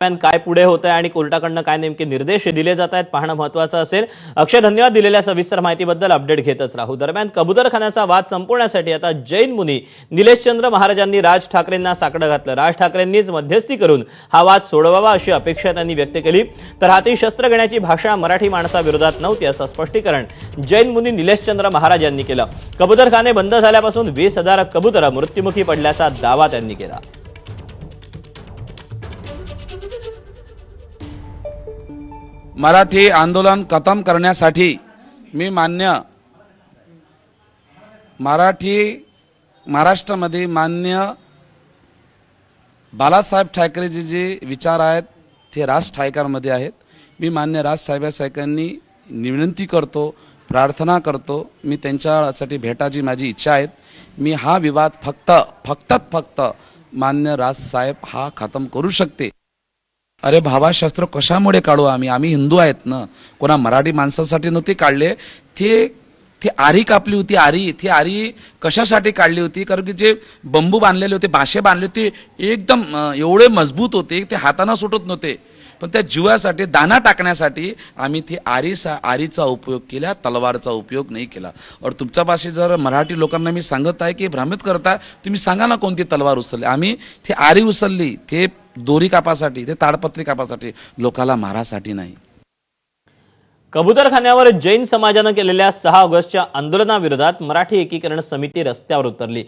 काय पुढे होत आहे आणि कोर्टाकडनं काय नेमके निर्देश दिले जात आहेत पाहणं महत्त्वाचं असेल। अक्षय, धन्यवाद दिलेल्या सविस्तर माहितीबद्दल। अपडेट घेतच राहू। दरम्यान कबूतरखान्याचा वाद संपवण्यासाठी आता जैन मुनी निलेशचंद्र महाराजांनी राज ठाकरेंना साकडं घातलं। राज ठाकरेंनीच मध्यस्थी करून हा वाद सोडवावा अशी अपेक्षा त्यांनी व्यक्त केली। तर हाती शस्त्र घेण्याची भाषा मराठी माणसाविरोधात नव्हती असं स्पष्टीकरण जैन मुनी निलेशचंद्र महाराज यांनी केलं। कबूतरखाने बंद झाल्यापासून 20,000 कबूतर मृत्युमुखी पडल्याचा दावा त्यांनी केला। मराठी आंदोलन खतम करण्यासाठी मी मान्य महाराष्ट्रामध्ये मान्य बाळासाहेब ठाकरेजी जे विचार आहेत ते राज ठाकरेंमध्ये आहेत। मी मान्य राजसाहेबांनी विनंती करतो, प्रार्थना करतो, मी त्यांच्यासाठी भेटायची माझी इच्छा आहे। मी हा विवाद फक्त मान्य राजसाहेब हा खतम करू शकते। अरे भावा, शस्त्र कशामुळे काढू आम्ही हिंदू आहेत ना, कोणा मराठी माणसासाठी नव्हते काढले। ते आरी कापली होती, ती आरी कशासाठी काढली होती? कारण की जे बंबू बांधलेले होते, बाशे बांधले होते, एकदम एवढे मजबूत होते ते हाताना सुटत नव्हते। पण त्या जीवासाठी, दाना टाकण्यासाठी आम्ही ती आरीचा उपयोग केला, तलवारचा उपयोग नाही केला। और तुमच्यापाशी जर मराठी लोकांना मी सांगत आहे की भ्रमित करता, तुम्ही सांगा ना कोणती तलवार उचलली। आम्ही ती आरी उचलली, ते दोरी कापासाठी, ते ताडपत्री कापासाठी, लोकाला मारासाठी नाही। कबूतरखान्यावर जैन समाजानं केलेल्या 6 ऑगस्टच्या आंदोलनाविरोधात मराठी एकीकरण समिती रस्त्यावर उतरली।